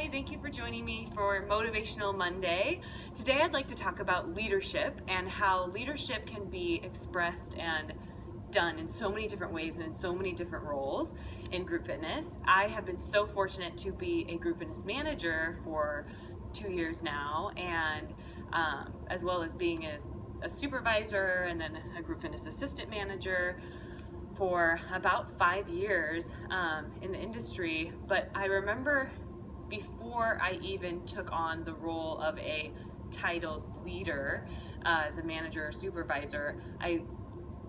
Hi, thank you for joining me for Motivational Monday. Today I'd like to talk about leadership and how leadership can be expressed and done in so many different ways and in so many different roles in group fitness. I have been so fortunate to be a group fitness manager for 2 years now, and as well as being a supervisor and then a group fitness assistant manager for about 5 years in the industry. But I remember before I even took on the role of a titled leader as a manager or supervisor, I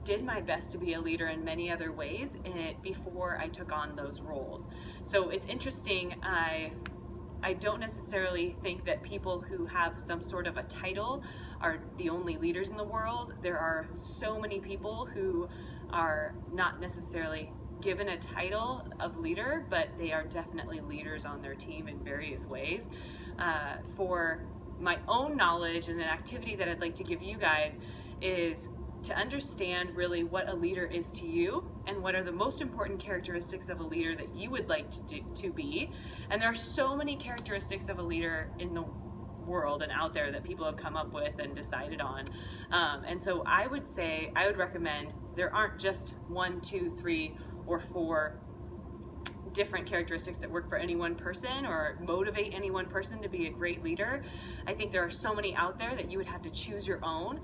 did my best to be a leader in many other ways in it before I took on those roles. So it's interesting. I don't necessarily think that people who have some sort of a title are the only leaders in the world. There are so many people who are not necessarily given a title of leader, but they are definitely leaders on their team in various ways. For my own knowledge, and an activity that I'd like to give you guys is to understand really what a leader is to you and what are the most important characteristics of a leader that you would like to be. And there are so many characteristics of a leader in the world and out there that people have come up with and decided on. And so I would recommend there aren't just 1, 2, 3, or 4 different characteristics that work for any one person or motivate any one person to be a great leader. I think there are so many out there that you would have to choose your own.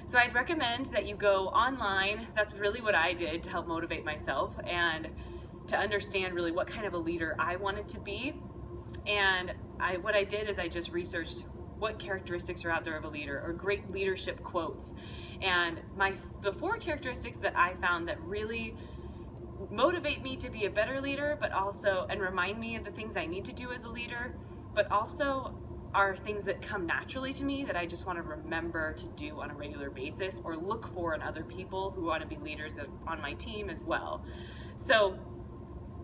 So I'd recommend that you go online. That's really what I did to help motivate myself and to understand really what kind of a leader I wanted to be. And what I did is I just researched what characteristics are out there of a leader or great leadership quotes. And the 4 characteristics that I found that really motivate me to be a better leader, but also, and remind me of the things I need to do as a leader, but also are things that come naturally to me that I just want to remember to do on a regular basis or look for in other people who want to be leaders on my team as well. So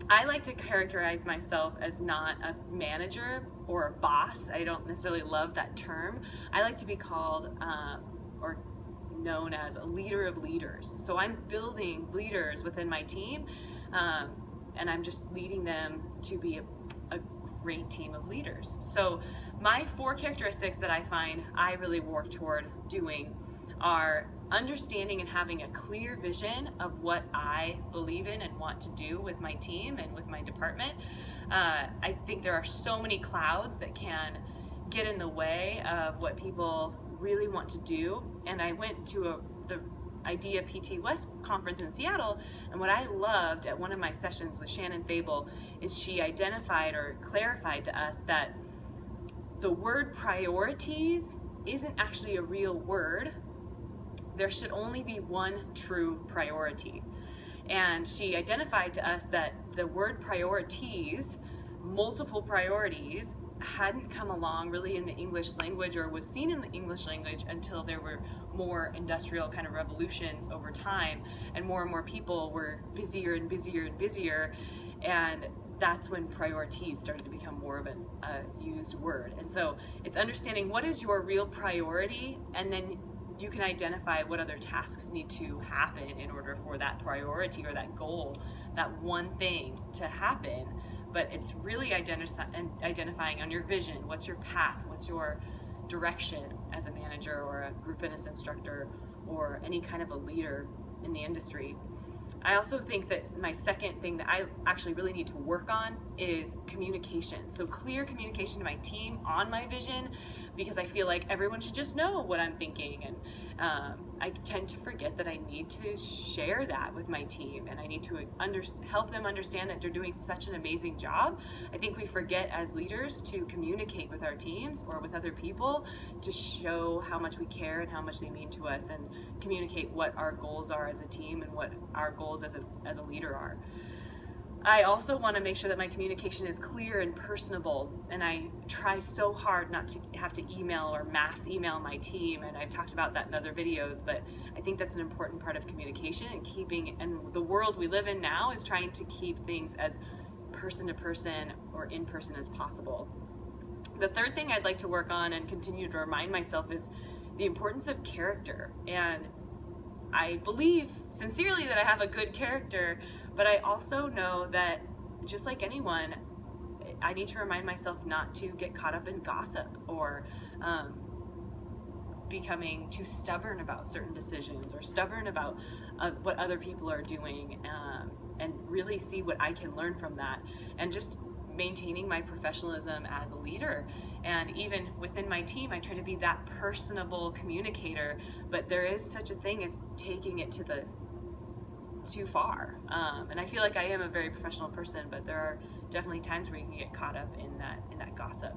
I like to characterize myself as not a manager or a boss. I don't necessarily love that term. I like to be called or known as a leader of leaders. So I'm building leaders within my team, and I'm just leading them to be a great team of leaders. So my 4 characteristics that I find I really work toward doing are understanding and having a clear vision of what I believe in and want to do with my team and with my department. I think there are so many clouds that can get in the way of what people really want to do. And I went to the Idea PT West conference in Seattle, and what I loved at one of my sessions with Shannon Fable is she identified or clarified to us that the word priorities isn't actually a real word. There should only be one true priority. And she identified to us that the word priorities, multiple priorities, hadn't come along really in the English language or was seen in the English language until there were more industrial kind of revolutions over time, and more people were busier and busier and busier, and that's when priorities started to become more of a used word. And so it's understanding what is your real priority, and then you can identify what other tasks need to happen in order for that priority or that goal, that one thing to happen. But it's really identifying on your vision, what's your path, what's your direction as a manager or a group fitness instructor or any kind of a leader in the industry. I also think that my second thing that I actually really need to work on is communication. So clear communication to my team on my vision, because I feel like everyone should just know what I'm thinking. And I tend to forget that I need to share that with my team, and I need to help them understand that they're doing such an amazing job. I think we forget as leaders to communicate with our teams or with other people to show how much we care and how much they mean to us, and communicate what our goals are as a team and what our goals as a leader are. I also want to make sure that my communication is clear and personable, and I try so hard not to have to email or mass email my team, and I've talked about that in other videos, but I think that's an important part of communication and the world we live in now is trying to keep things as person to person or in person as possible. The third thing I'd like to work on and continue to remind myself is the importance of character. And I believe sincerely that I have a good character, but I also know that just like anyone, I need to remind myself not to get caught up in gossip or becoming too stubborn about certain decisions or stubborn about what other people are doing, and really see what I can learn from that, and just maintaining my professionalism as a leader. And even within my team, I try to be that personable communicator, but there is such a thing as taking it to the too far. And I feel like I am a very professional person, but there are definitely times where you can get caught up in that gossip.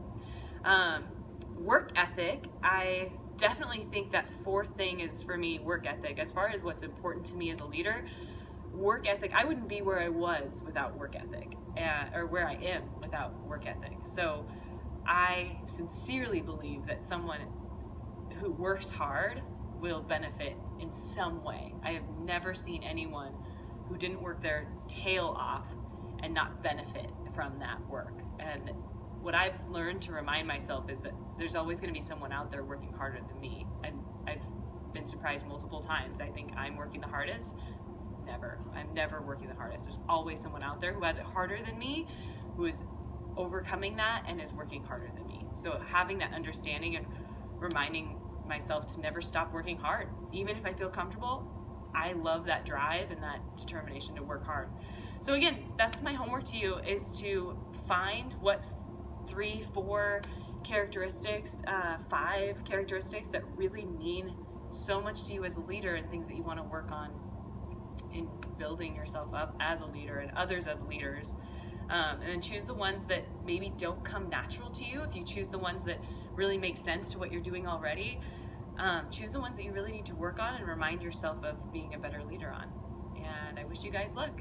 Work ethic, I definitely think that fourth thing is for me work ethic. As far as what's important to me as a leader, work ethic, I wouldn't be where I was without work ethic, or where I am without work ethic. So I sincerely believe that someone who works hard will benefit in some way. I have never seen anyone who didn't work their tail off and not benefit from that work. And what I've learned to remind myself is that there's always going to be someone out there working harder than me. And I've been surprised multiple times. I think I'm working the hardest. Never. I'm never working the hardest. There's always someone out there who has it harder than me, who is overcoming that and is working harder than me. So having that understanding and reminding myself to never stop working hard. Even if I feel comfortable, I love that drive and that determination to work hard. So again, that's my homework to you, is to find what 3, 4 characteristics, 5 characteristics that really mean so much to you as a leader, and things that you want to work on in building yourself up as a leader and others as leaders. And then choose the ones that maybe don't come natural to you. If you choose the ones that really make sense to what you're doing already, choose the ones that you really need to work on and remind yourself of being a better leader on. And I wish you guys luck.